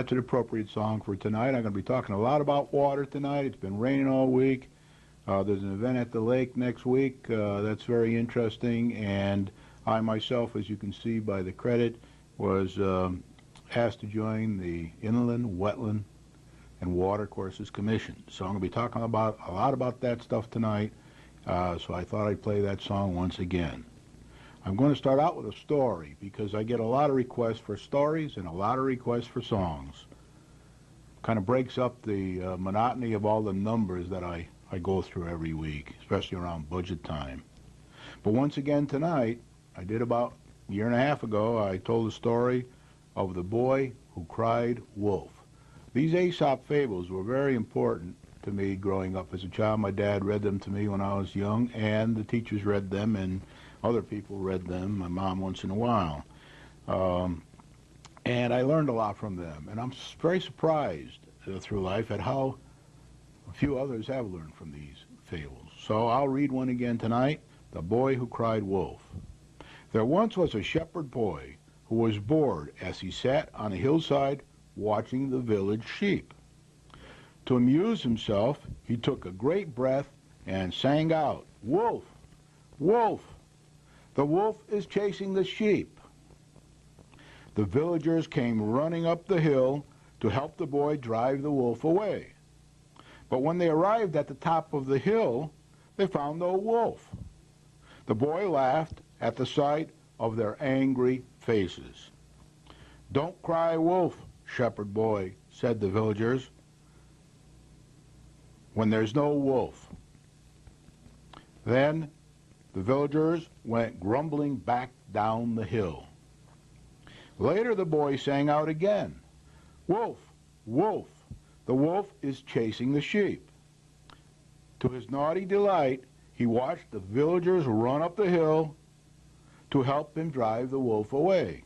that's an appropriate song for tonight. I'm going to be talking a lot about water tonight. It's been raining all week. There's an event at the lake next week that's very interesting, and I myself, as you can see by the credit, was asked to join the Inland, Wetland, and Water Courses Commission. So I'm going to be talking a lot about that stuff tonight, so I thought I'd play that song once again. I'm going to start out with a story because I get a lot of requests for stories and a lot of requests for songs. Kind of breaks up the monotony of all the numbers that I go through every week, especially around budget time. But once again tonight, I did about a year and a half ago, I told the story of the boy who cried wolf. These Aesop fables were very important to me growing up as a child. My dad read them to me when I was young, and the teachers read them, and other people read them, my mom once in a while. And I learned a lot from them, and I'm very surprised through life at how few others have learned from these fables. So I'll read one again tonight, The Boy Who Cried Wolf. There once was a shepherd boy who was bored as he sat on a hillside watching the village sheep. To amuse himself, he took a great breath and sang out, "Wolf! Wolf! The wolf is chasing the sheep." The villagers came running up the hill to help the boy drive the wolf away. But when they arrived at the top of the hill, they found no wolf. The boy laughed at the sight of their angry faces. "Don't cry wolf, shepherd boy," said the villagers, "when there's no wolf." Then the villagers went grumbling back down the hill. Later the boy sang out again, "Wolf, wolf, the wolf is chasing the sheep." To his naughty delight, he watched the villagers run up the hill to help him drive the wolf away.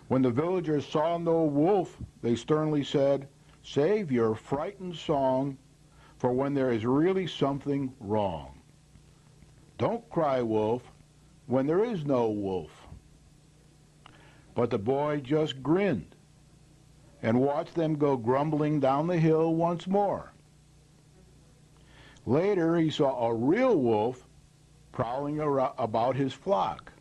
When the villagers saw no wolf, they sternly said, "Save your frightened song for when there is really something wrong. Don't cry wolf when there is no wolf." But the boy just grinned and watched them go grumbling down the hill once more. Later he saw a real wolf prowling about his flock.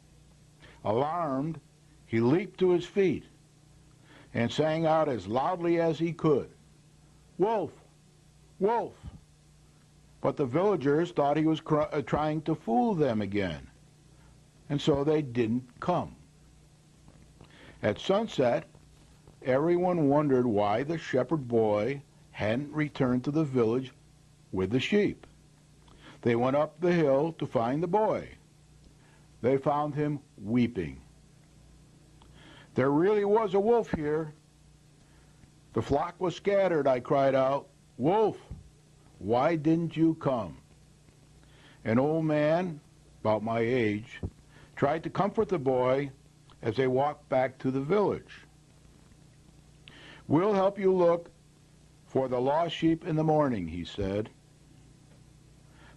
Alarmed, he leaped to his feet and sang out as loudly as he could, "Wolf! Wolf!" But the villagers thought he was trying to fool them again, and so they didn't come. At sunset, everyone wondered why the shepherd boy hadn't returned to the village with the sheep. They went up the hill to find the boy. They found him weeping. "There really was a wolf here. The flock was scattered," I cried out. "Wolf, why didn't you come?" An old man, about my age, tried to comfort the boy as they walked back to the village. "We'll help you look for the lost sheep in the morning," he said,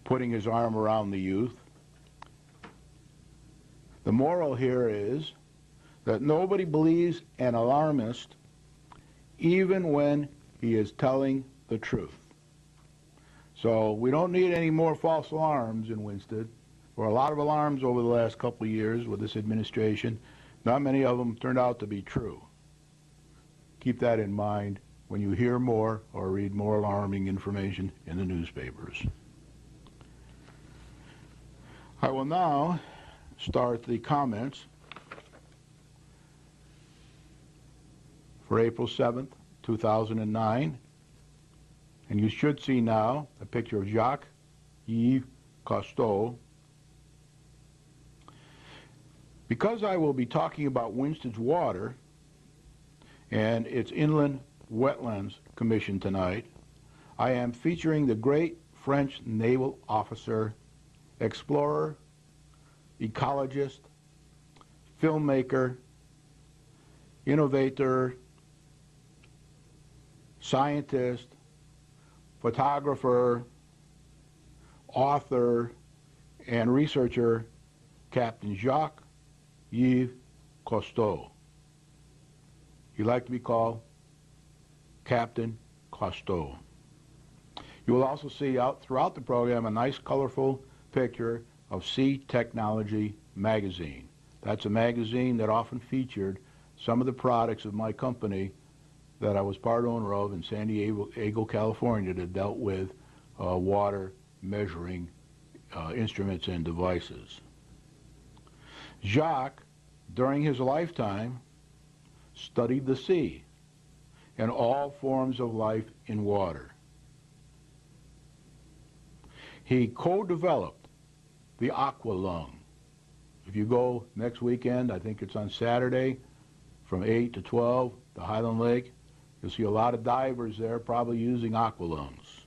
putting his arm around the youth. The moral here is that nobody believes an alarmist even when he is telling the truth. So we don't need any more false alarms in Winsted. There were a lot of alarms over the last couple of years with this administration. Not many of them turned out to be true. Keep that in mind when you hear more or read more alarming information in the newspapers. I will now start the comments for April 7th, 2009. And you should see now a picture of Jacques, Custeau. Because I will be talking about Winsted's water and its Inland Wetlands Commission tonight, I am featuring the great French naval officer, explorer, ecologist, filmmaker, innovator, scientist, photographer, author, and researcher, Captain Jacques Custeau. He liked to be called Captain Custeau. You will also see out throughout the program a nice colorful picture of Sea Technology magazine. That's a magazine that often featured some of the products of my company that I was part owner of in San Diego, California, that dealt with water measuring instruments and devices. Jacques, during his lifetime, studied the sea and all forms of life in water. He co-developed the aqua lung. If you go next weekend, I think it's on Saturday, from 8 to 12, to Highland Lake, you'll see a lot of divers there probably using aqua lungs,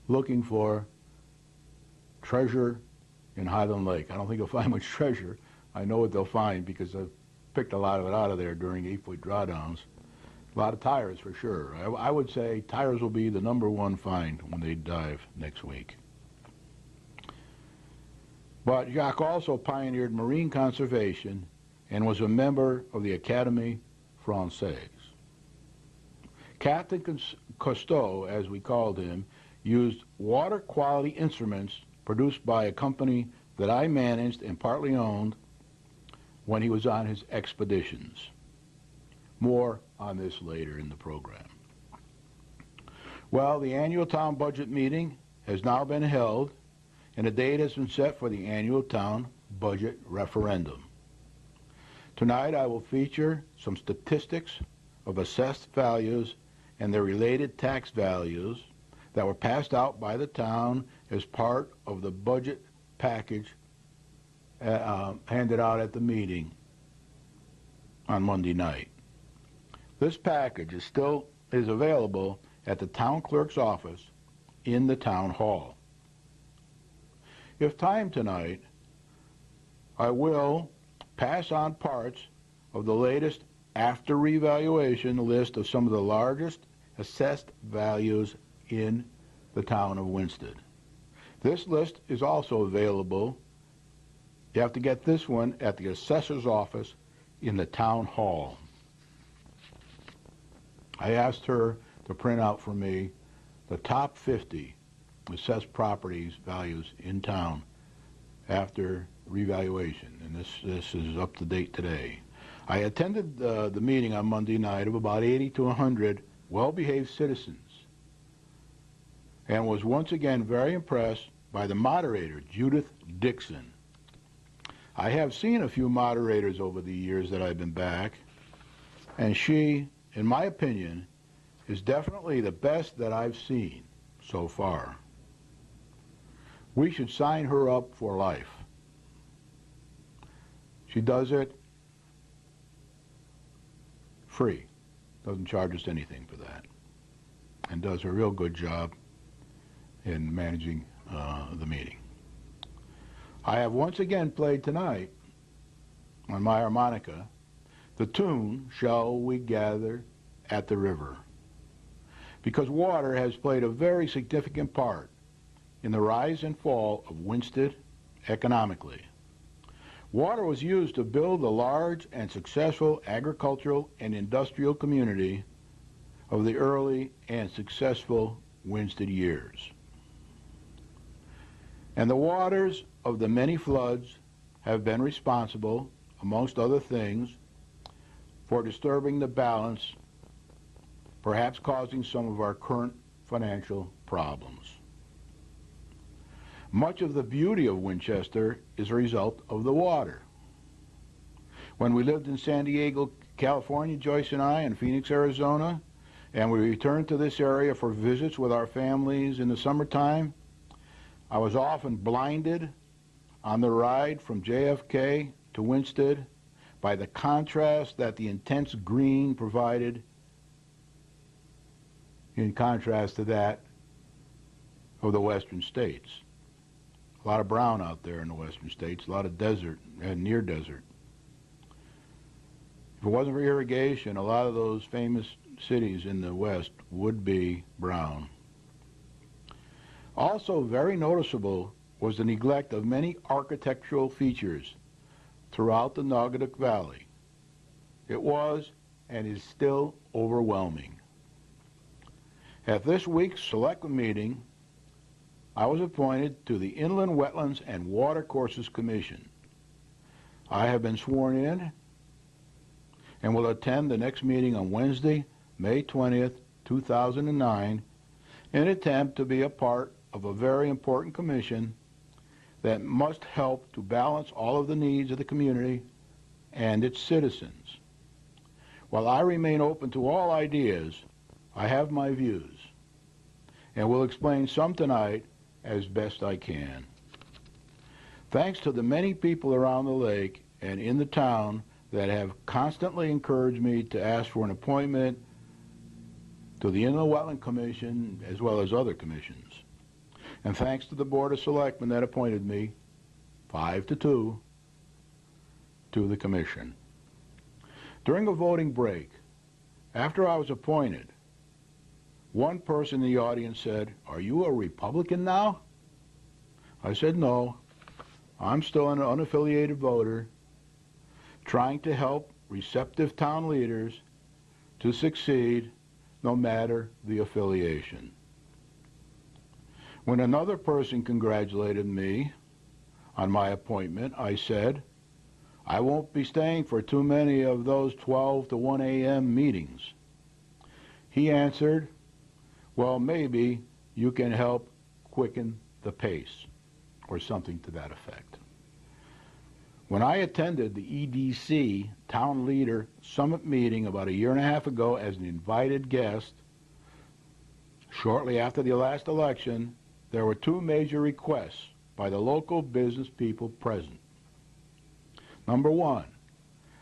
looking for treasure in Highland Lake. I don't think you'll find much treasure. I know what they'll find because I've picked a lot of it out of there during 8-foot drawdowns. A lot of tires for sure. I would say tires will be the #1 find when they dive next week. But Jacques also pioneered marine conservation and was a member of the Académie Française. Captain Custeau, as we called him, used water quality instruments produced by a company that I managed and partly owned when he was on his expeditions. More on this later in the program. Well, the annual town budget meeting has now been held, and a date has been set for the annual town budget referendum. Tonight I will feature some statistics of assessed values and their related tax values that were passed out by the town as part of the budget package handed out at the meeting on Monday night. This package is available at the town clerk's office in the town hall. If time tonight, I will pass on parts of the latest after revaluation list of some of the largest assessed values in the town of Winsted. This list is also available. You have to get this one at the assessor's office in the town hall. I asked her to print out for me the top 50 assessed properties values in town after revaluation, and this is up to date today. I attended the meeting on Monday night of about 80 to 100 well-behaved citizens and was once again very impressed by the moderator, Judith Dixon. I have seen a few moderators over the years that I've been back, and she, in my opinion, is definitely the best that I've seen so far. We should sign her up for life. She does it free, doesn't charge us anything for that, and does a real good job in managing the meeting. I have once again played tonight on my harmonica the tune, Shall We Gather at the River, because water has played a very significant part in the rise and fall of Winsted economically. Water was used to build the large and successful agricultural and industrial community of the early and successful Winsted years. And the waters of the many floods have been responsible, amongst other things, for disturbing the balance, perhaps causing some of our current financial problems. Much of the beauty of Winchester is a result of the water. When we lived in San Diego, California, Joyce and I, and Phoenix, Arizona, and we returned to this area for visits with our families in the summertime, I was often blinded on the ride from JFK to Winsted by the contrast that the intense green provided in contrast to that of the western states. A lot of brown out there in the western states, a lot of desert and near desert. If it wasn't for irrigation, a lot of those famous cities in the west would be brown. Also very noticeable was the neglect of many architectural features throughout the Naugatuck Valley. It was and is still overwhelming. At this week's Selectmen meeting, I was appointed to the Inland Wetlands and Watercourses Commission. I have been sworn in and will attend the next meeting on Wednesday, May 20th, 2009, in an attempt to be a part of a very important commission that must help to balance all of the needs of the community and its citizens. While I remain open to all ideas, I have my views, and will explain some tonight as best I can. Thanks to the many people around the lake and in the town that have constantly encouraged me to ask for an appointment to the Inland Wetland Commission as well as other commissions. And thanks to the Board of Selectmen that appointed me, 5-2, to the commission. During a voting break, after I was appointed, one person in the audience said, "Are you a Republican now?" I said, "No, I'm still an unaffiliated voter trying to help receptive town leaders to succeed no matter the affiliation." When another person congratulated me on my appointment, I said, "I won't be staying for too many of those 12 to 1 a.m. meetings." He answered, "Well, maybe you can help quicken the pace," or something to that effect. When I attended the EDC Town Leader Summit meeting about a year and a half ago as an invited guest, shortly after the last election, there were two major requests by the local business people present. Number one,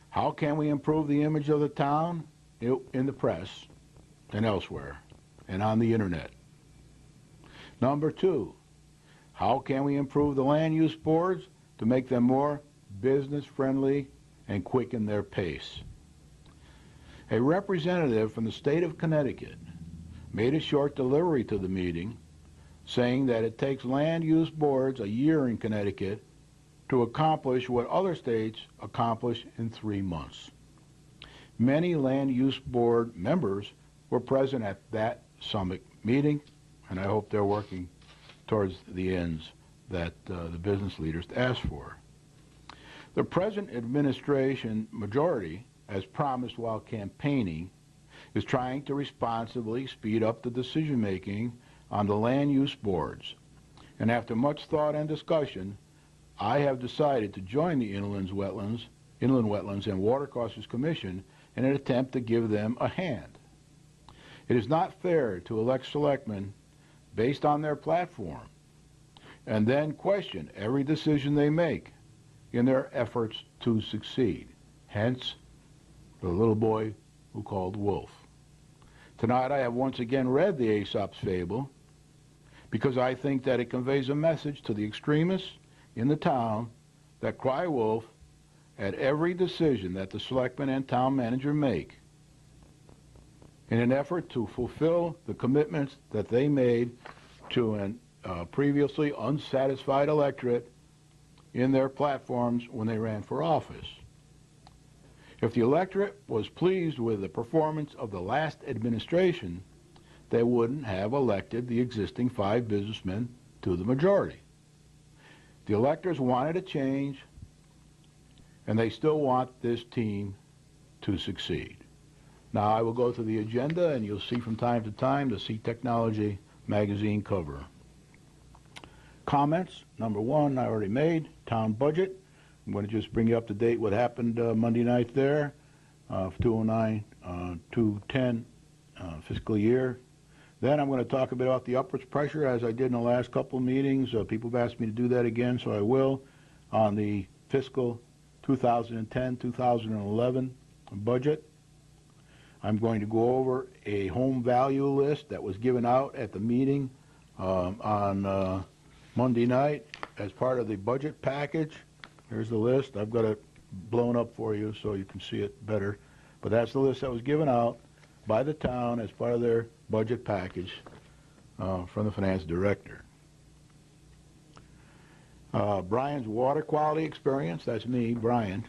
how can we improve the image of the town in the press and elsewhere and on the internet? Number two, how can we improve the land use boards to make them more business friendly and quicken their pace? A representative from the state of Connecticut made a short delivery to the meeting saying that it takes land use boards a year in Connecticut to accomplish what other states accomplish in 3 months. Many land use board members were present at that summit meeting, and I hope they're working towards the ends that the business leaders asked for. The present administration majority, as promised while campaigning, is trying to responsibly speed up the decision-making on the land use boards. And after much thought and discussion, I have decided to join the Inland Wetlands and Watercourses Commission in an attempt to give them a hand. It is not fair to elect selectmen based on their platform and then question every decision they make in their efforts to succeed. Hence, the little boy who called wolf. Tonight I have once again read the Aesop's fable because I think that it conveys a message to the extremists in the town that cry wolf at every decision that the selectmen and town manager make in an effort to fulfill the commitments that they made to an previously unsatisfied electorate in their platforms when they ran for office. If the electorate was pleased with the performance of the last administration, they wouldn't have elected the existing 5 businessmen to the majority. The electors wanted a change, and they still want this team to succeed. Now I will go to the agenda, and you'll see from time to time the Sea Technology magazine cover. Comments, number one, I already made, town budget. I'm going to just bring you up to date what happened Monday night there, 209-210 fiscal year. Then I'm going to talk a bit about the upwards pressure, as I did in the last couple of meetings. People have asked me to do that again, so I will, on the fiscal 2010-2011 budget. I'm going to go over a home value list that was given out at the meeting on Monday night as part of the budget package. Here's the list. I've got it blown up for you so you can see it better. But that's the list that was given out by the town as part of their budget package from the finance director. Brian's water quality experience, that's me, Brian.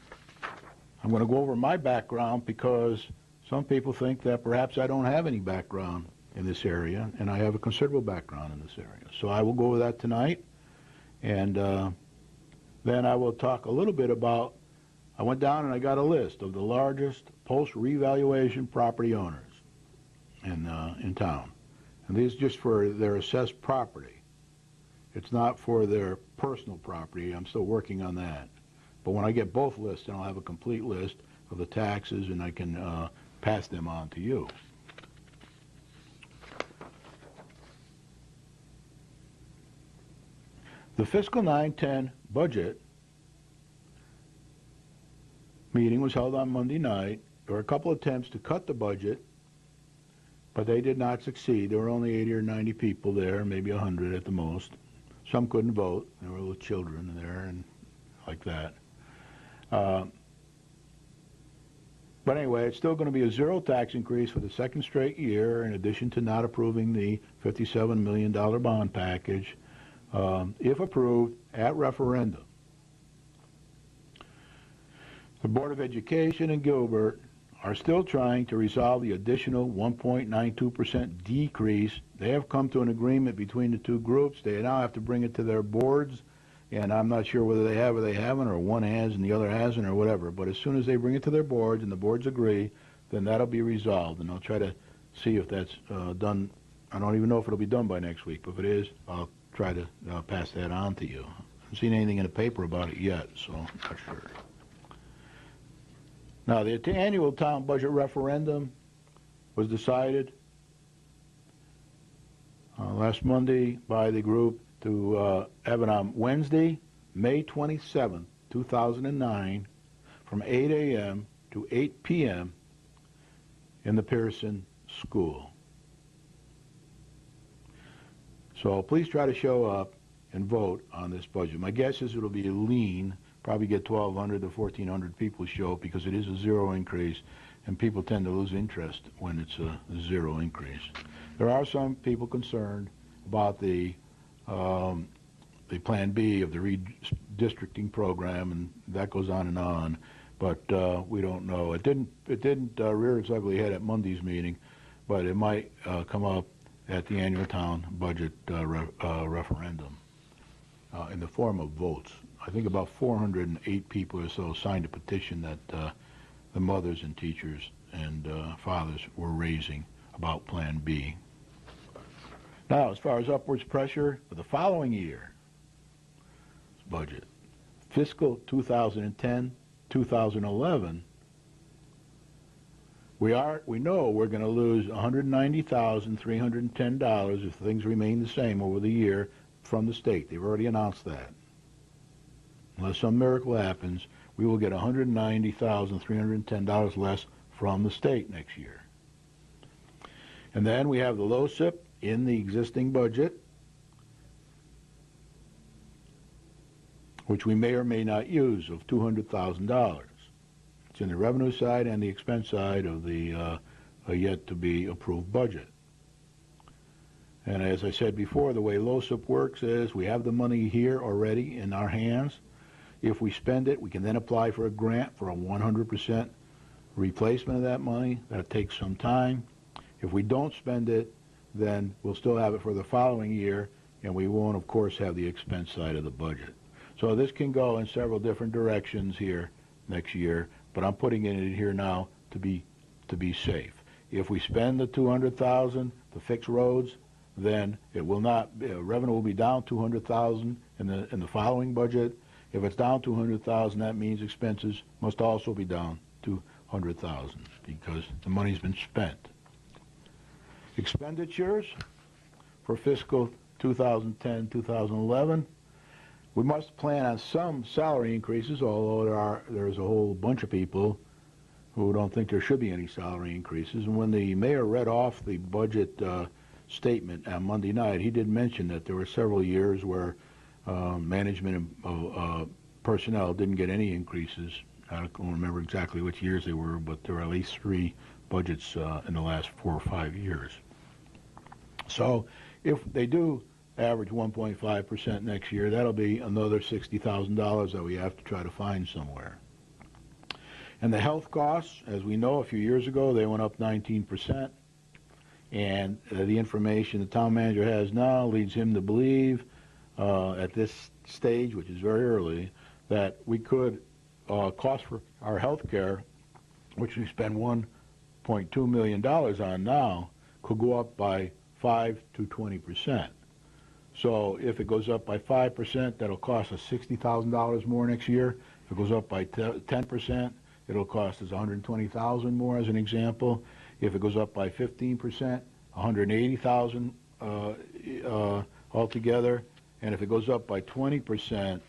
I'm going to go over my background because Some people think that perhaps I don't have any background in this area, and I have a considerable background in this area. So I will go over that tonight, and then I will talk a little bit about, I went down and I got a list of the largest post-revaluation property owners in town. And these just for their assessed property. It's not for their personal property. I'm still working on that. But when I get both lists, then I'll have a complete list of the taxes, and I can pass them on to you. The fiscal 9-10 budget meeting was held on Monday night. There were a couple attempts to cut the budget, but they did not succeed. There were only 80 or 90 people there, maybe 100 at the most. Some couldn't vote. There were little children there and like that. But anyway, it's still going to be a zero tax increase for the second straight year, in addition to not approving the $57 million bond package, if approved at referendum. The Board of Education and Gilbert are still trying to resolve the additional 1.92% decrease. They have come to an agreement between the two groups. They now have to bring it to their boards, and I'm not sure whether they have or they haven't, or one has and the other hasn't, or whatever. But as soon as they bring it to their boards and the boards agree, then that'll be resolved, and I'll try to see if that's done. I don't even know if it'll be done by next week, but if it is, I'll try to pass that on to you. I haven't seen anything in the paper about it yet, so I'm not sure. Now, the annual town budget referendum was decided last Monday by the group to have it on Wednesday, May 27, 2009, from 8 a.m. to 8 p.m. in the Pearson School. So please try to show up and vote on this budget. My guess is it'll be lean. Probably get 1,200 to 1,400 people show up because it is a zero increase, and people tend to lose interest when it's a zero increase. There are some people concerned about the Plan B of the redistricting program, and that goes on, but we don't know. It didn't rear its ugly head at Monday's meeting, but it might come up at the annual town budget referendum in the form of votes. I think about 408 people or so signed a petition that the mothers and teachers and fathers were raising about Plan B. Now, as far as upwards pressure for the following year budget, fiscal 2010, 2011, we know we're going to lose $190,310 if things remain the same over the year from the state. They've already announced that. Unless some miracle happens, we will get $190,310 less from the state next year. And then we have the LoSiP in the existing budget, which we may or may not use, of $200,000. It's in the revenue side and the expense side of the yet to be approved budget. And as I said before, the way LoSiP works is we have the money here already in our hands. If we spend it, we can then apply for a grant for a 100% replacement of that money. That takes some time. If we don't spend it, then we'll still have it for the following year, and we won't, of course, have the expense side of the budget. So this can go in several different directions here next year, but I'm putting it in here now to be safe. If we spend the $200,000 to fix roads, then it will not. Revenue will be down $200,000 in the following budget. If it's down $200,000, that means expenses must also be down $200,000 because the money's been spent. Expenditures for fiscal 2010-2011. We must plan on some salary increases, although there's a whole bunch of people who don't think there should be any salary increases. And when the mayor read off the budget statement on Monday night, he did mention that there were several years where management and personnel didn't get any increases. I don't remember exactly which years they were, but there were at least 3 budgets in the last 4 or 5 years. So if they do average 1.5% next year, that'll be another $60,000 that we have to try to find somewhere. And the health costs, as we know, a few years ago, they went up 19%. And the information the town manager has now leads him to believe at this stage, which is very early, that we could, cost for our health care, which we spend $1.2 million on now, could go up by 5 to 20%. So if it goes up by 5%, that'll cost us $60,000 more next year. If it goes up by 10%, it'll cost us $120,000 more, as an example. If it goes up by 15%, $180,000 altogether. And if it goes up by 20%,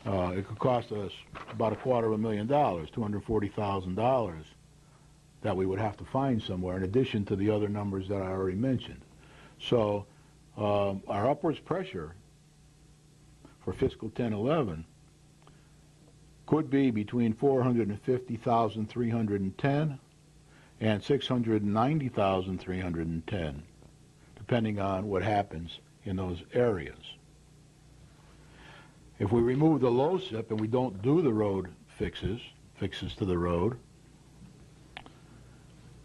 it could cost us about $250,000, $240,000 that we would have to find somewhere, in addition to the other numbers that I already mentioned. So our upwards pressure for fiscal 10-11 could be between 450,310 and 690,310, depending on what happens in those areas. If we remove the low SIP and we don't do the road fixes to the road,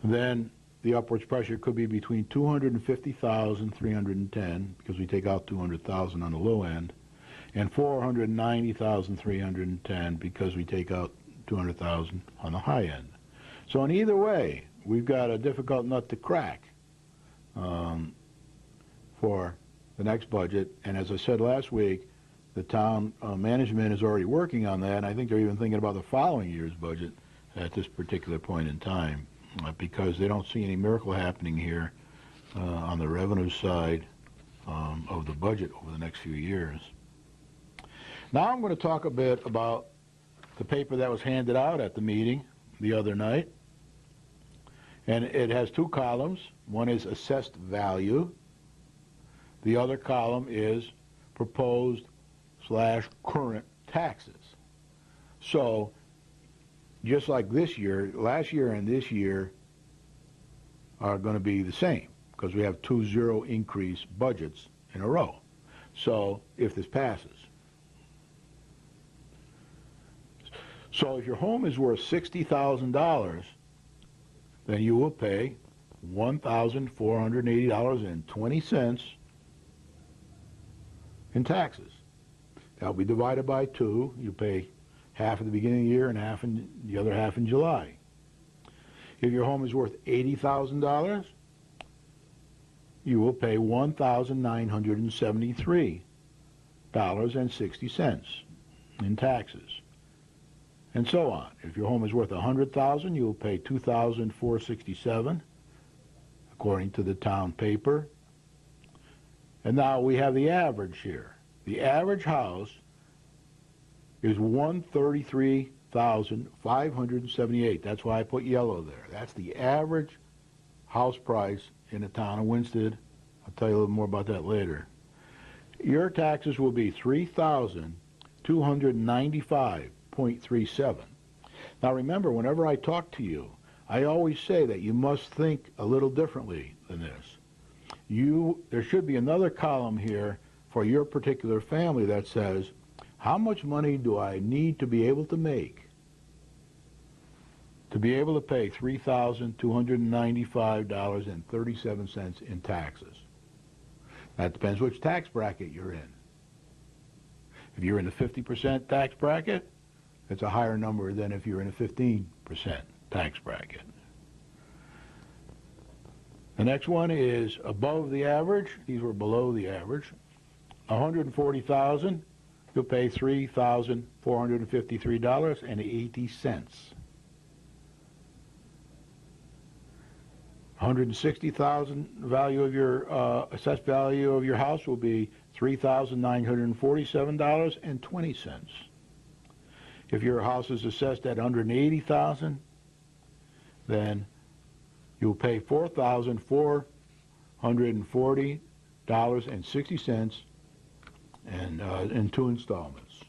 then the upwards pressure could be between 250,310, because we take out 200,000 on the low end, and 490,310 because we take out 200,000 on the high end. So in either way, we've got a difficult nut to crack for the next budget. And as I said last week, the town management is already working on that, and I think they're even thinking about the following year's budget at this particular point in time, because they don't see any miracle happening here on the revenue side of the budget over the next few years. Now I'm going to talk a bit about the paper that was handed out at the meeting the other night. And it has two columns. One is assessed value. The other column is proposed/current taxes. So just like this year, last year and this year are going to be the same, because we have 2 zero increase budgets in a row. So if this passes. So if your home is worth $60,000, then you will pay $1,480.20 in taxes. That will be divided by 2. You pay half at the beginning of the year and half in the other half in July. If your home is worth $80,000, you will pay $1,973.60 in taxes, and so on. If your home is worth $100,000, you will pay $2,467, according to the town paper. And now we have the average here. The average house is $133,578. That's why I put yellow there. That's the average house price in the town of Winsted. I'll tell you a little more about that later. Your taxes will be $3,295.37. Now remember, whenever I talk to you, I always say that you must think a little differently than this. There should be another column here for your particular family that says, how much money do I need to be able to make to be able to pay $3,295.37 in taxes? That depends which tax bracket you're in. If you're in the 50% tax bracket, it's a higher number than if you're in a 15% tax bracket. The next one is above the average. These were below the average. $140,000, you'll pay $3,453.80. $160,000 value of your assessed value of your house will be $3,947.20. If your house is assessed at $180,000, then you'll pay $4,440.60 in 2 installments.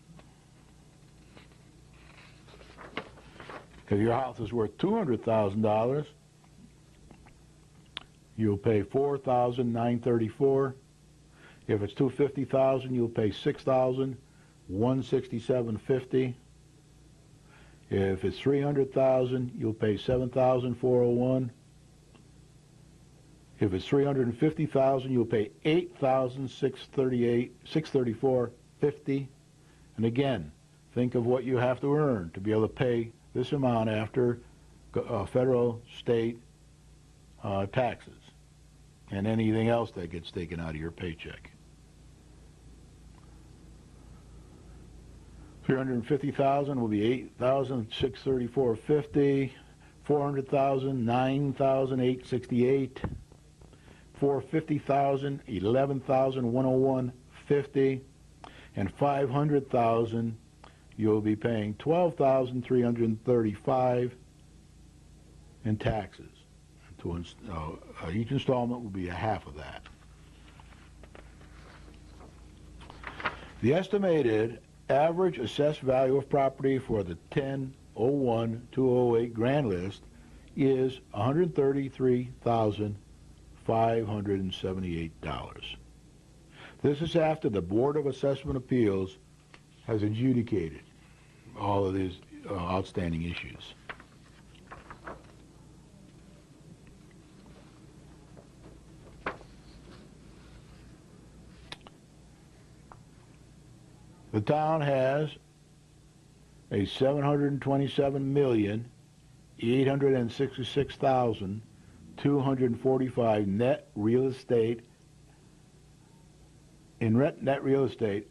If your house is worth $200,000, you'll pay $4,934. If it's $250,000, you'll pay $6,167.50. If it's $300,000, you'll pay $7,401. If it's $350,000, you'll pay $8,634.50. And again, think of what you have to earn to be able to pay this amount after federal, state taxes and anything else that gets taken out of your paycheck. $350,000 will be $8,634.50. $400,000, $9,868. $450,000, $11,101.50. And $500,000, you'll be paying $12,335 in taxes. Each installment will be a half of that. The estimated average assessed value of property for the 10-01-208 grand list is $133,578. This is after the Board of Assessment Appeals has adjudicated all of these outstanding issues. The town has a $727,866,245 net real estate net real estate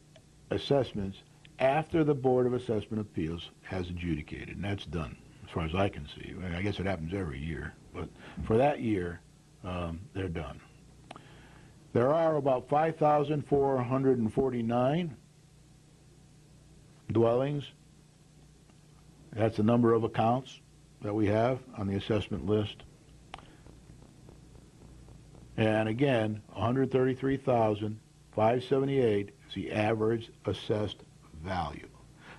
assessments after the Board of Assessment Appeals has adjudicated, and that's done as far as I can see. I guess it happens every year, but for that year, they're done. There are about 5,449 dwellings. That's the number of accounts that we have on the assessment list. And again, 133,578 is the average assessed value.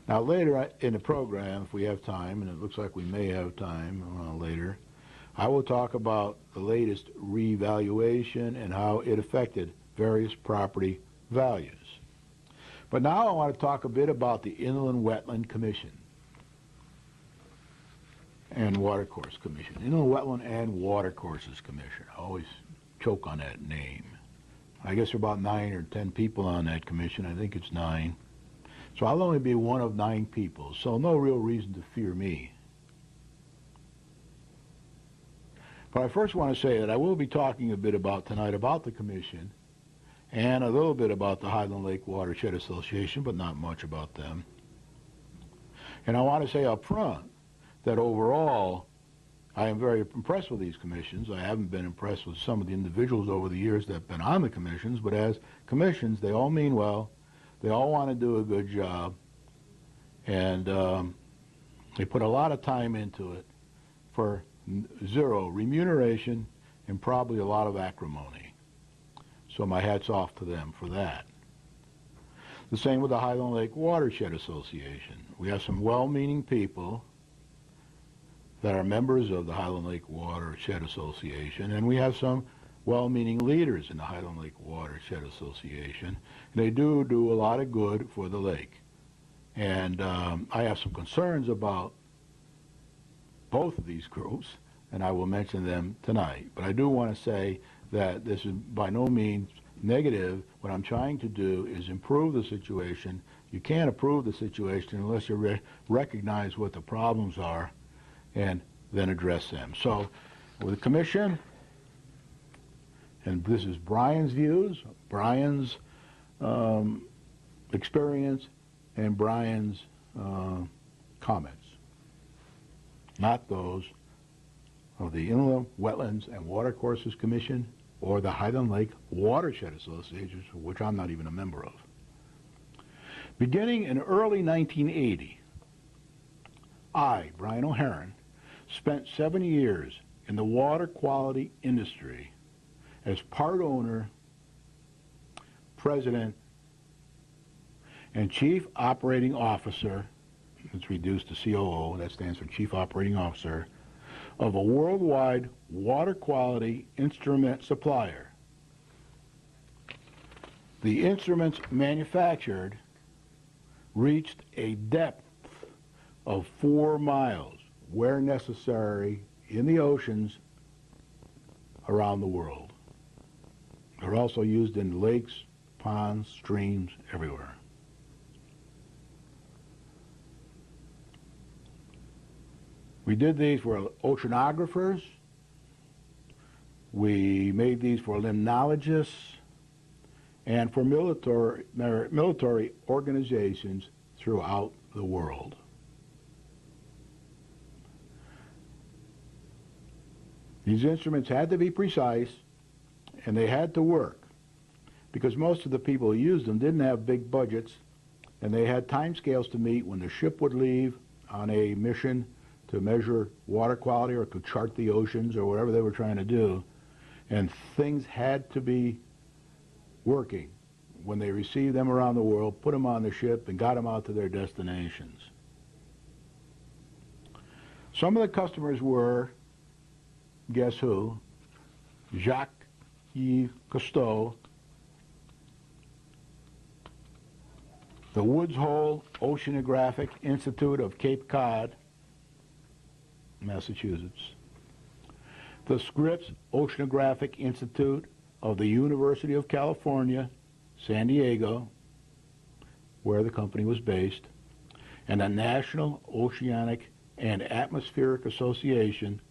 Now later in the program, if we have time, and it looks like we may have time later, I will talk about the latest revaluation and how it affected various property values. But now I want to talk a bit about the Inland Wetland Commission and Watercourse Commission. Inland Wetland and Watercourses Commission. I always choke on that name. I guess there are about 9 or 10 people on that commission. I think it's 9. So I'll only be one of 9 people, so no real reason to fear me. But I first want to say that I will be talking a bit about tonight about the commission and a little bit about the Highland Lake Watershed Association, but not much about them. And I want to say up front that overall, I am very impressed with these commissions. I haven't been impressed with some of the individuals over the years that have been on the commissions, but as commissions, they all mean well. They all want to do a good job, and they put a lot of time into it for zero remuneration and probably a lot of acrimony. So my hat's off to them for that. The same with the Highland Lake Watershed Association. We have some well-meaning people that are members of the Highland Lake Watershed Association, and we have some well-meaning leaders in the Highland Lake Watershed Association. They do a lot of good for the lake. And I have some concerns about both of these groups, and I will mention them tonight. But I do want to say that this is by no means negative. What I'm trying to do is improve the situation. You can't improve the situation unless you recognize what the problems are and then address them. So with the commission, and this is Brian's views, Brian's experience, and Brian's comments, not those of the Inland Wetlands and Watercourses Commission or the Highland Lake Watershed Association, which I'm not even a member of. Beginning in early 1980, I, Brian O'Haron, spent 7 years in the water quality industry as part owner, president, and chief operating officer, it's reduced to COO, that stands for Chief Operating Officer, of a worldwide water quality instrument supplier. The instruments manufactured reached a depth of 4 miles, where necessary, in the oceans around the world. They're also used in lakes, ponds, streams, everywhere. We did these for oceanographers. We made these for limnologists and for military organizations throughout the world. These instruments had to be precise, and they had to work, because most of the people who used them didn't have big budgets, and they had time scales to meet when the ship would leave on a mission to measure water quality or to chart the oceans or whatever they were trying to do. And things had to be working when they received them around the world, put them on the ship, and got them out to their destinations. Some of the customers were, guess who? Jacques Custeau, the Woods Hole Oceanographic Institute of Cape Cod, Massachusetts, the Scripps Oceanographic Institute of the University of California, San Diego, where the company was based, and the National Oceanic and Atmospheric Association,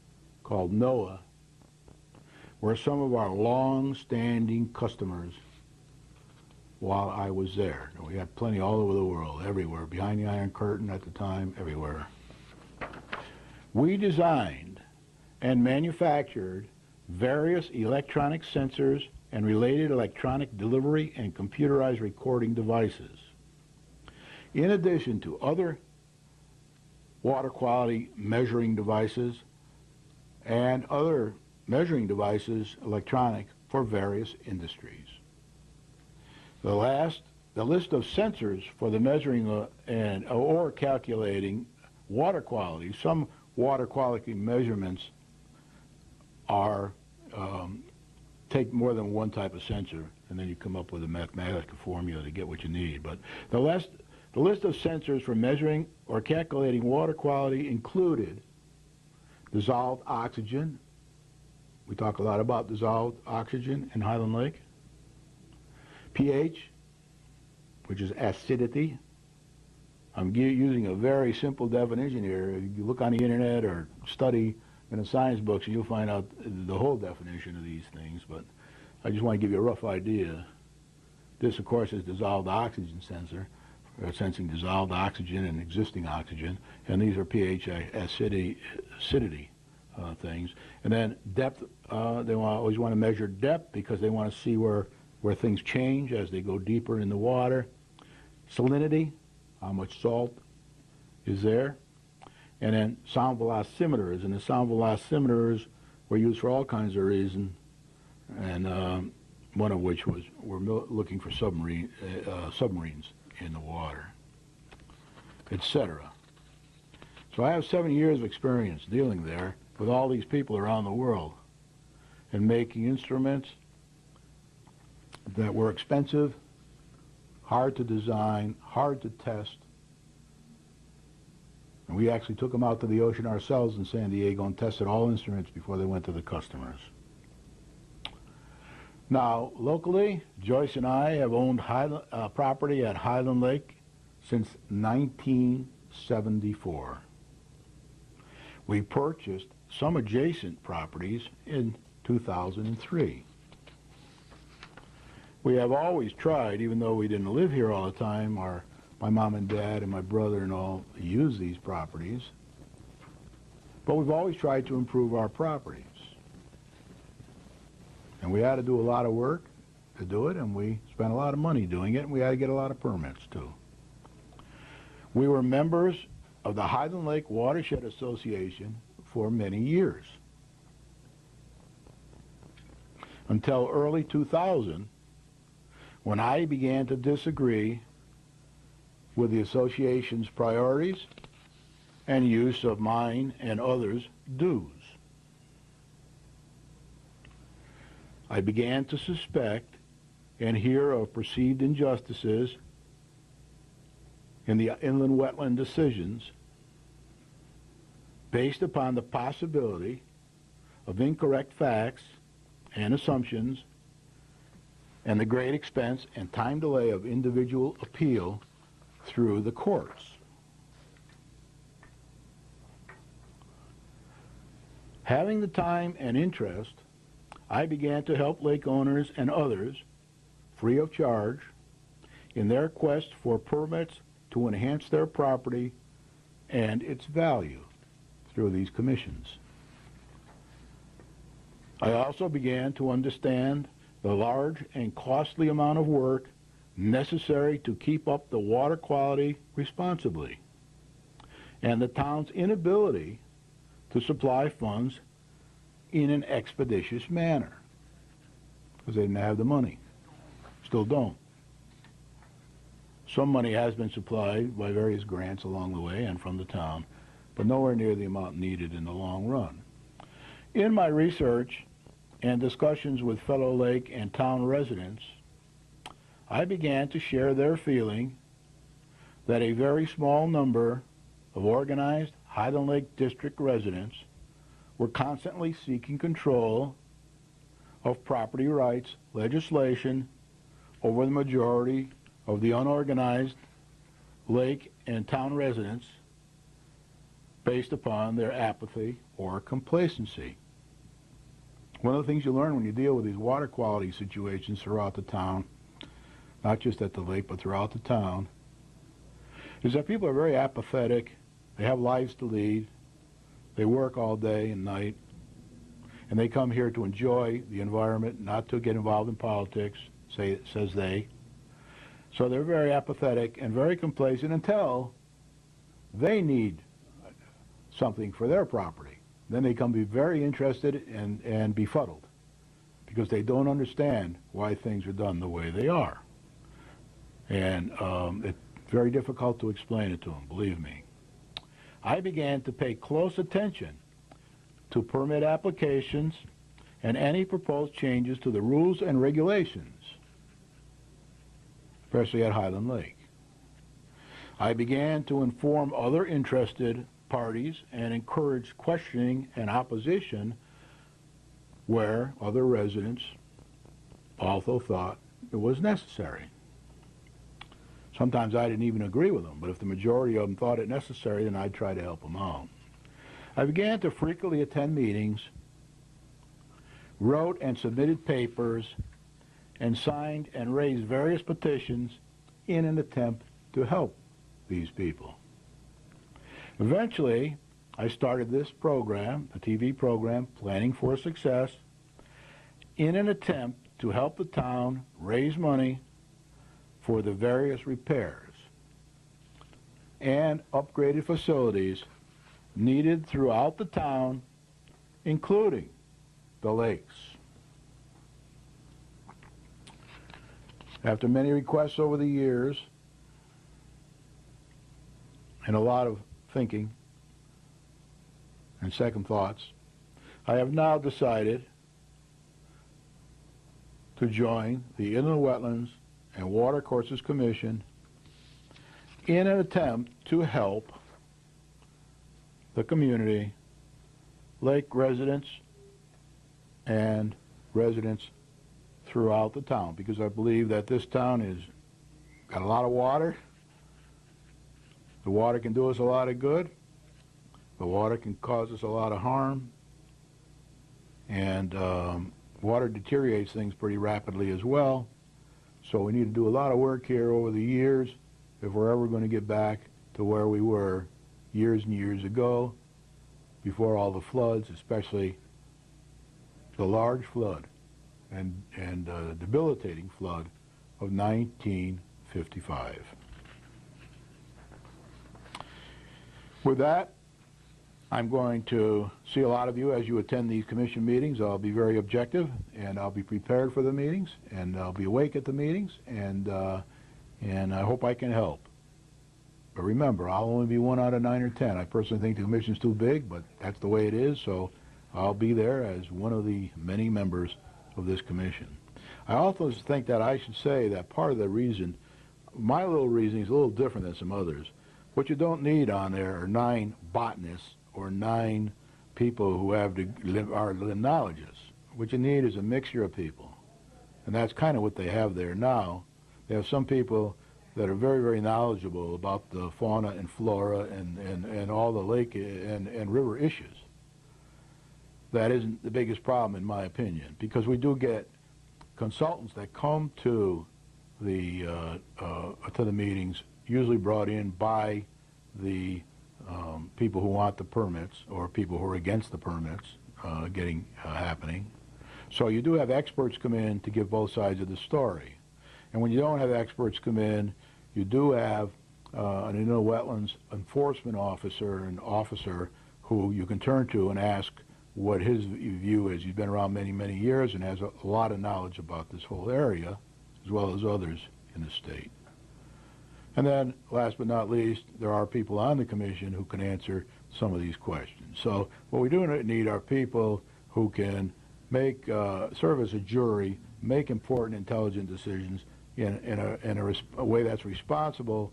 called NOAA, were some of our long-standing customers while I was there. We had plenty all over the world, everywhere, behind the Iron Curtain at the time, everywhere. We designed and manufactured various electronic sensors and related electronic delivery and computerized recording devices. In addition to other water quality measuring devices and other measuring devices, electronic, for various industries. The list of sensors for the measuring or calculating water quality. Some water quality measurements take more than one type of sensor, and then you come up with a mathematical formula to get what you need. But the list of sensors for measuring or calculating water quality included dissolved oxygen. We talk a lot about dissolved oxygen in Highland Lake. pH, which is acidity. I'm using a very simple definition here. If you look on the internet or study in the science books, you'll find out the whole definition of these things, but I just want to give you a rough idea. This, of course, is dissolved oxygen sensor, sensing dissolved oxygen and existing oxygen, and these are pH acidity things. And then depth, they always want to measure depth because they want to see where things change as they go deeper in the water. Salinity, how much salt is there. And then sound velocimeters, and the sound velocimeters were used for all kinds of reasons, and one of which was we're looking for submarines in the water, etc. So I have 7 years of experience dealing there with all these people around the world and making instruments that were expensive, hard to design, hard to test. And we actually took them out to the ocean ourselves in San Diego and tested all instruments before they went to the customers. Now, locally, Joyce and I have owned property at Highland Lake since 1974. We purchased some adjacent properties in 2003. We have always tried, even though we didn't live here all the time, my mom and dad and my brother and all use these properties, but we've always tried to improve our properties. And we had to do a lot of work to do it, and we spent a lot of money doing it, and we had to get a lot of permits too. We were members of the Highland Lake Watershed Association for many years, until early 2000, when I began to disagree with the association's priorities and use of mine and others' dues. I began to suspect and hear of perceived injustices in the inland wetland decisions based upon the possibility of incorrect facts and assumptions and the great expense and time delay of individual appeal through the courts. Having the time and interest, I began to help lake owners and others, free of charge, in their quest for permits to enhance their property and its value through these commissions. I also began to understand the large and costly amount of work necessary to keep up the water quality responsibly, and the town's inability to supply funds in an expeditious manner, because they didn't have the money. Still don't. Some money has been supplied by various grants along the way and from the town, but nowhere near the amount needed in the long run. In my research and discussions with fellow lake and town residents, I began to share their feeling that a very small number of organized Highland Lake District residents were constantly seeking control of property rights legislation over the majority of the unorganized lake and town residents based upon their apathy or complacency. One of the things you learn when you deal with these water quality situations throughout the town, not just at the lake but throughout the town, is that people are very apathetic. They have lives to lead. They work all day and night, and they come here to enjoy the environment, not to get involved in politics, says they. So they're very apathetic and very complacent until they need something for their property. Then they come be very interested and befuddled because they don't understand why things are done the way they are. And it's very difficult to explain it to them, believe me. I began to pay close attention to permit applications and any proposed changes to the rules and regulations, especially at Highland Lake. I began to inform other interested parties and encourage questioning and opposition where other residents also thought it was necessary. Sometimes I didn't even agree with them, but if the majority of them thought it necessary, then I'd try to help them out. I began to frequently attend meetings, wrote and submitted papers, and signed and raised various petitions in an attempt to help these people. Eventually, I started this program, the TV program, Planning for Success, in an attempt to help the town raise money for the various repairs and upgraded facilities needed throughout the town, including the lakes. After many requests over the years and a lot of thinking and second thoughts, I have now decided to join the Inland Wetlands and Water Courses Commission in an attempt to help the community, lake residents, and residents throughout the town, because I believe that this town has got a lot of water. The water can do us a lot of good. The water can cause us a lot of harm. And water deteriorates things pretty rapidly as well. So we need to do a lot of work here over the years if we're ever going to get back to where we were years and years ago, before all the floods, especially the large flood and debilitating flood of 1955. With that, I'm going to see a lot of you as you attend these commission meetings. I'll be very objective, and I'll be prepared for the meetings, and I'll be awake at the meetings, and I hope I can help. But remember, I'll only be 1 out of 9 or 10. I personally think the commission's too big, but that's the way it is, so I'll be there as one of the many members of this commission. I also think that I should say that part of the reason, my little reasoning is a little different than some others. What you don't need on there are 9 botanists or 9 people who have are limnologists. What you need is a mixture of people, and that's kind of what they have there now. They have some people that are very, very knowledgeable about the fauna and flora and all the lake and river issues. That isn't the biggest problem, in my opinion, because we do get consultants that come to the meetings, usually brought in by the people who want the permits or people who are against the permits happening. So you do have experts come in to give both sides of the story. And when you don't have experts come in, you do have an inland wetlands enforcement officer, an officer who you can turn to and ask what his view is. He's been around many, many years and has a lot of knowledge about this whole area, as well as others in the state. And then, last but not least, there are people on the commission who can answer some of these questions. So what we do need are people who can make, serve as a jury, make important, intelligent decisions in a way that's responsible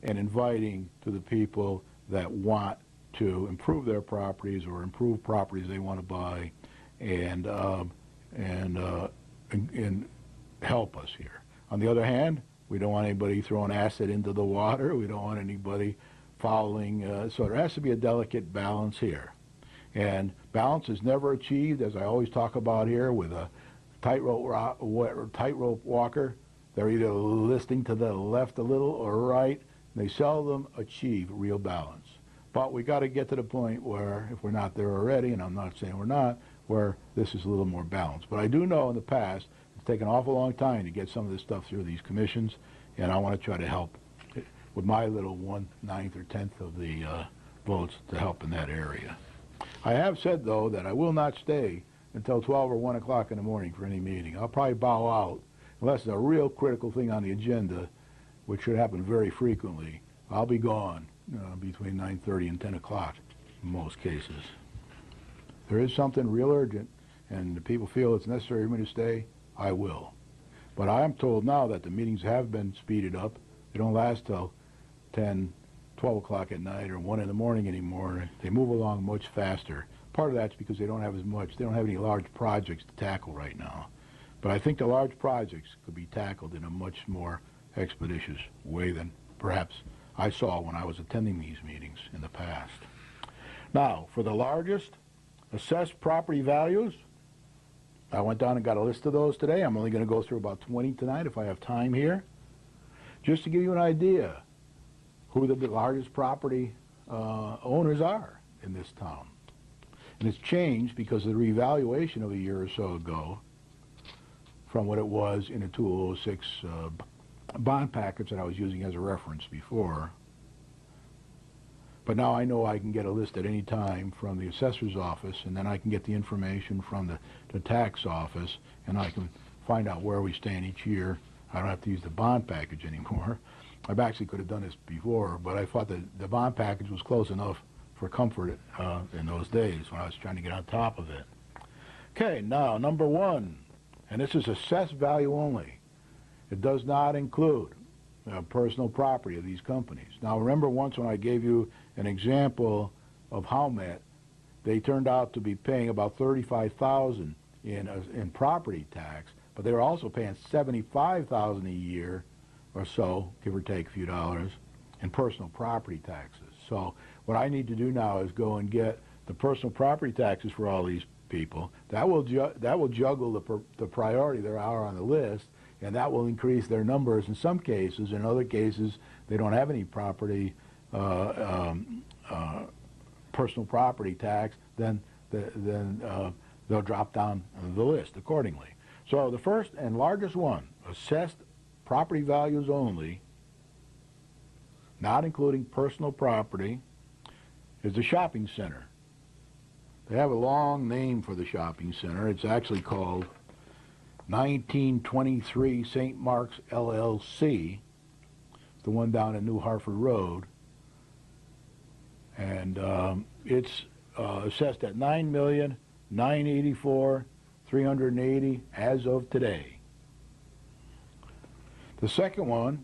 and inviting to the people that want to improve their properties or improve properties they want to buy and help us here. On the other hand, we don't want anybody throwing acid into the water. We don't want anybody fouling. So there has to be a delicate balance here. And balance is never achieved, as I always talk about here, with a tightrope walker. They're either listing to the left a little or right. They seldom achieve real balance. But we got to get to the point where, if we're not there already, and I'm not saying we're not, where this is a little more balanced. But I do know in the past it's taken an awful long time to get some of this stuff through these commissions, and I want to try to help with my little 1/9 or 10th of the votes to help in that area. I have said, though, that I will not stay until 12 or 1 o'clock in the morning for any meeting. I'll probably bow out unless there's a real critical thing on the agenda, which should happen very frequently. I'll be gone between 9:30 and 10 o'clock in most cases. If there is something real urgent and the people feel it's necessary for me to stay, I will. But I am told now that the meetings have been speeded up. They don't last till 10, 12 o'clock at night or 1 in the morning anymore. They move along much faster. Part of that's because they don't have any large projects to tackle right now. But I think the large projects could be tackled in a much more expeditious way than perhaps I saw when I was attending these meetings in the past. Now, for the largest assessed property values, I went down and got a list of those today. I'm only going to go through about 20 tonight if I have time here. Just to give you an idea who the largest property owners are in this town. And it's changed because of the revaluation of a year or so ago from what it was in a 2006 bond package that I was using as a reference before. But now I know I can get a list at any time from the assessor's office, and then I can get the information from the tax office, and I can find out where we stand each year. I don't have to use the bond package anymore. I actually could have done this before, but I thought that the bond package was close enough for comfort in those days when I was trying to get on top of it. Okay, now number 1, and this is assessed value only. It does not include personal property of these companies. Now remember once when I gave you an example of Howmet, they turned out to be paying about $35,000 in property tax, but they were also paying $75,000 a year or so, give or take a few dollars, in personal property taxes. So what I need to do now is go and get the personal property taxes for all these people. That will juggle the priority there are on the list, and that will increase their numbers in some cases. In other cases, they don't have any property, personal property tax, then they'll drop down the list accordingly. So the first and largest one, assessed property values only, not including personal property, is the shopping center. They have a long name for the shopping center. It's actually called 1923 St. Mark's LLC, the one down in New Hartford Road, and it's assessed at $9,984,380 as of today. The second one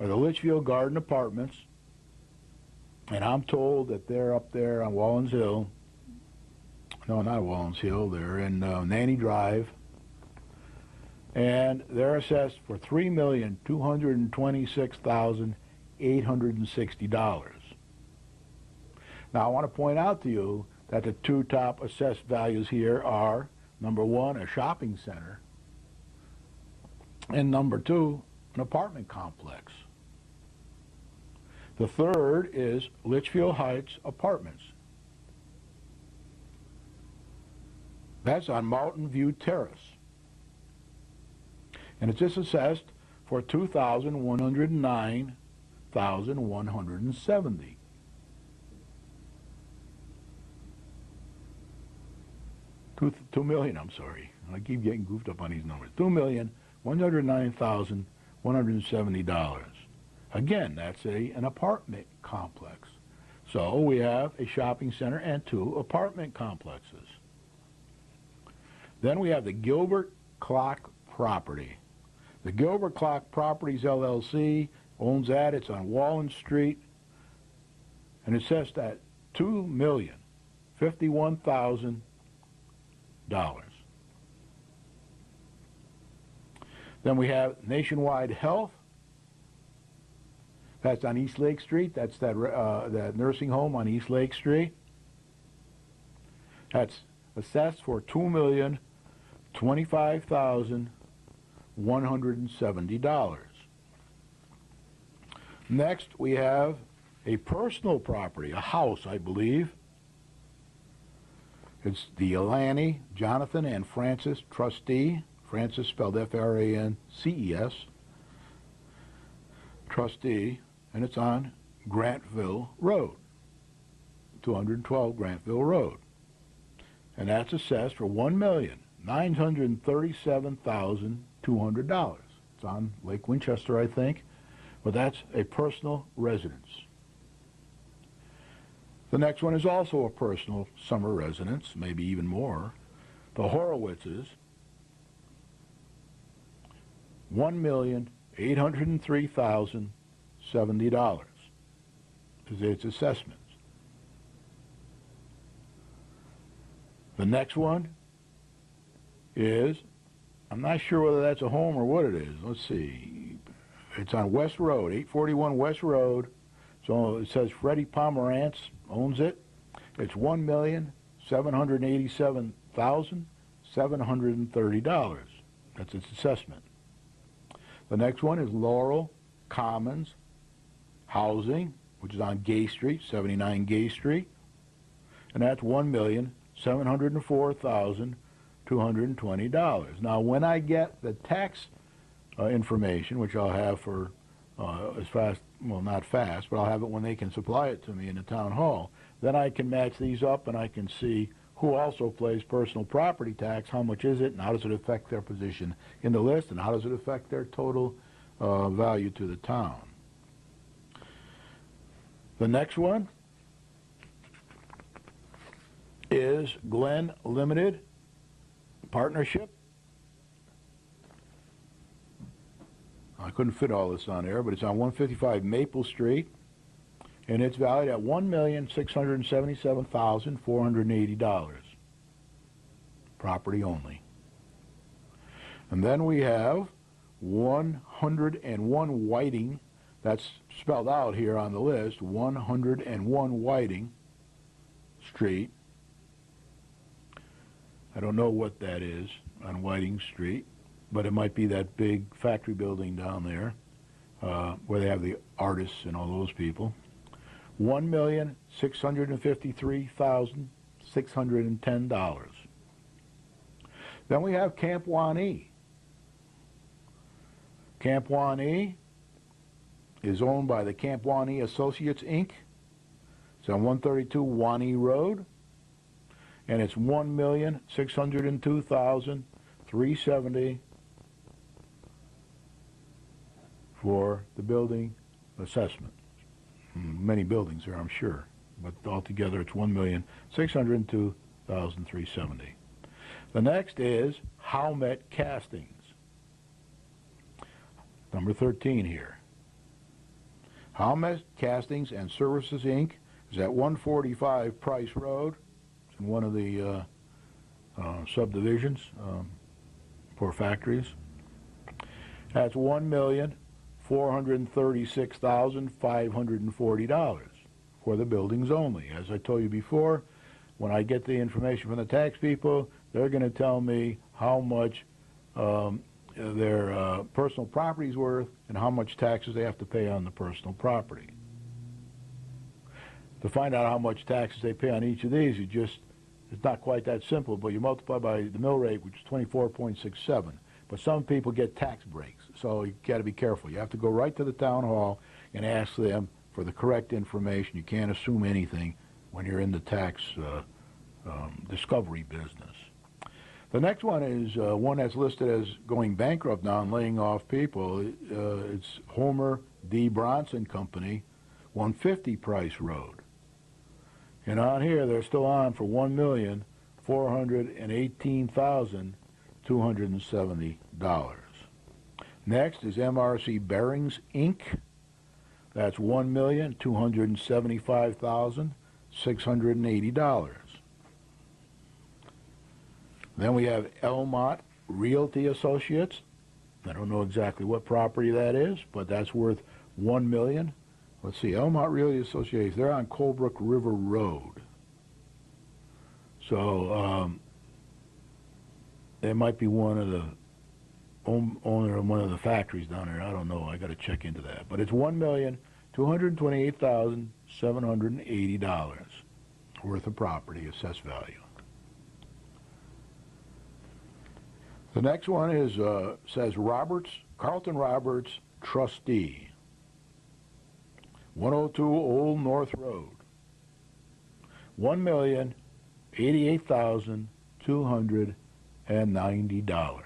are the Litchfield Garden Apartments, And I'm told that they're up there on Wallens Hill. No, not Wallens Hill. They're in Nanny Drive. And they're assessed for $3,226,860. Now, I want to point out to you that the two top assessed values here are, number one, a shopping center, and number two, an apartment complex. The third is Litchfield Heights Apartments. That's on Mountain View Terrace. And it's just assessed for $2,109,170. $2 million, I'm sorry. I keep getting goofed up on these numbers. $2,109,170. Again, that's an apartment complex. So we have a shopping center and two apartment complexes. Then we have the Gilbert Clock property. The Gilbert Clock Properties LLC owns that. It's on Wallen Street. And it says that $2,051,000. Then we have Nationwide Health. That's on East Lake Street. That's that nursing home on East Lake Street. That's assessed for $2,025,170. Next, we have a personal property, a house, I believe. It's the Alani, Jonathan, and Frances Trustee. Frances spelled Frances, Trustee, and it's on Grantville Road, 212 Grantville Road. And that's assessed for $1,937,200. It's on Lake Winchester, I think, but that's a personal residence. The next one is also a personal summer residence, maybe even more. The Horowitzes, $1,803,070 is its assessments. The next one is, I'm not sure whether that's a home or what it is. Let's see. It's on West Road, 841 West Road. So it says Freddie Pomerantz owns it. It's $1,787,730. That's its assessment. The next one is Laurel Commons Housing, which is on Gay Street, 79 Gay Street. And that's $1,704,220. Now, when I get the tax information, which I'll have for as fast, well, not fast, but I'll have it when they can supply it to me in the town hall, then I can match these up and I can see who also pays personal property tax, how much is it, and how does it affect their position in the list, and how does it affect their total value to the town. The next one is Glen Limited Partnership. I couldn't fit all this on there, but it's on 155 Maple Street, and it's valued at $1,677,480. Property only. And then we have 101 Whiting. That's spelled out here on the list. 101 Whiting Street. I don't know what that is on Whiting Street, but it might be that big factory building down there where they have the artists and all those people. $1,653,610. Then we have Camp Wanee. Camp Wanee is owned by the Camp Wanee Associates, Inc. It's on 132 Wanee Road, and it's $1,602,370 for the building assessment. Many buildings there, I'm sure, but altogether it's $1,602,370. The next is Howmet Castings, number 13 here. Howmet Castings and Services, Inc. is at 145 Price Road. It's in one of the subdivisions for factories. That's $1,436,540 for the buildings only. As I told you before, when I get the information from the tax people, they're going to tell me how much their personal property is worth and how much taxes they have to pay on the personal property. To find out how much taxes they pay on each of these, it's not quite that simple, but you multiply by the mill rate, which is 24.67. But some people get tax breaks, so you got to be careful. You have to go right to the town hall and ask them for the correct information. You can't assume anything when you're in the tax discovery business. The next one is one that's listed as going bankrupt now and laying off people. It's Homer D. Bronson Company, 150 Price Road. And on here, they're still on for $1,418,270. Next is MRC Bearings, Inc. That's $1,275,680. Then we have Elmont Realty Associates. I don't know exactly what property that is, but that's worth $1 million. Let's see, Elmont Realty Associates, they're on Colebrook River Road. So they might be one of the owner of one of the factories down there. I don't know. I got to check into that. But it's $1,228,780 worth of property, assessed value. The next one is says Carlton Roberts, trustee, 102 Old North Road, $1,088,290.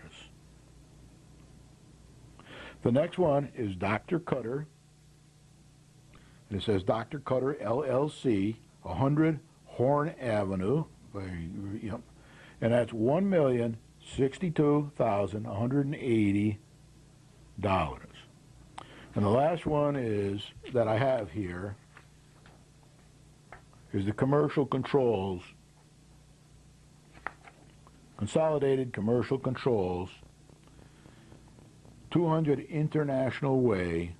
The next one is Dr. Cutter, and it says Dr. Cutter LLC, 100 Horn Avenue, and that's $1,062,180. And the last one is that I have here is the Commercial Controls, Consolidated Commercial Controls, 200 International Way,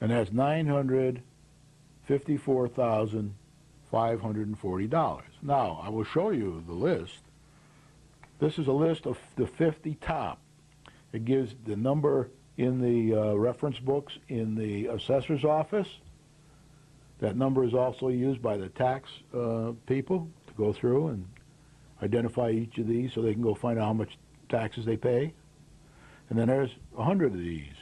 and that's $954,540. Now, I will show you the list. This is a list of the 50 top. It gives the number in the reference books in the assessor's office. That number is also used by the tax people to go through and identify each of these so they can go find out how much taxes they pay. And then there's 100 of these.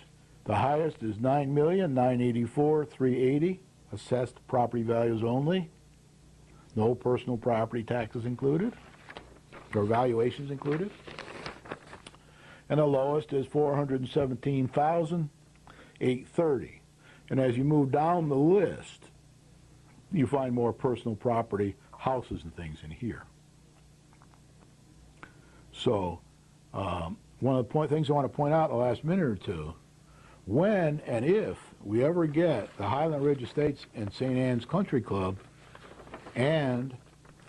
The highest is $9,984,380, assessed property values only. No personal property taxes included, or valuations included. And the lowest is $417,830. And as you move down the list, you find more personal property, houses and things in here. So one of the things I want to point out in the last minute or two, when and if we ever get the Highland Ridge Estates and St. Anne's Country Club and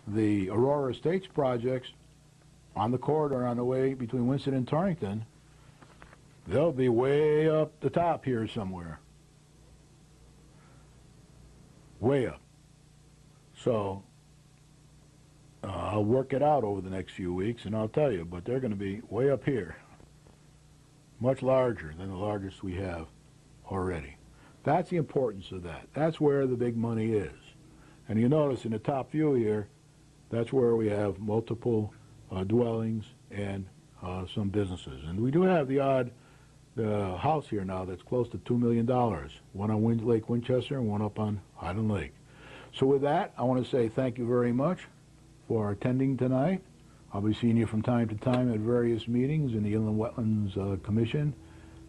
the Aurora Estates projects on the corridor on the way between Winston and Torrington, they'll be way up the top here somewhere. Way up. So I'll work it out over the next few weeks and I'll tell you, but they're going to be way up here. Much larger than the largest we have already. That's the importance of that. That's where the big money is. And you notice in the top view here, that's where we have multiple dwellings and some businesses. And we do have the odd house here now that's close to $2 million. One on Lake Winchester and one up on Highland Lake. So with that, I want to say thank you very much for attending tonight. I'll be seeing you from time to time at various meetings in the Inland Wetlands Commission.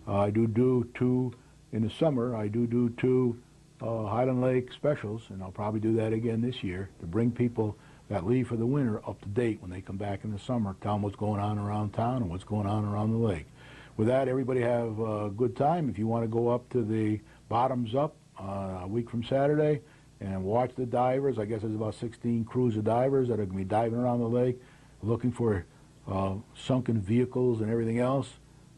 I do two, in the summer, I do two Highland Lake specials, and I'll probably do that again this year to bring people that leave for the winter up to date when they come back in the summer, tell them what's going on around town and what's going on around the lake. With that, everybody have a good time. If you want to go up to the Bottoms Up a week from Saturday and watch the divers, I guess there's about 16 crews of divers that are going to be diving around the lake looking for sunken vehicles and everything else.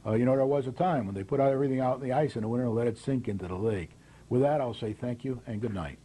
You know, there was a time when they put out everything out in the ice in the winter and let it sink into the lake. With that, I'll say thank you and good night.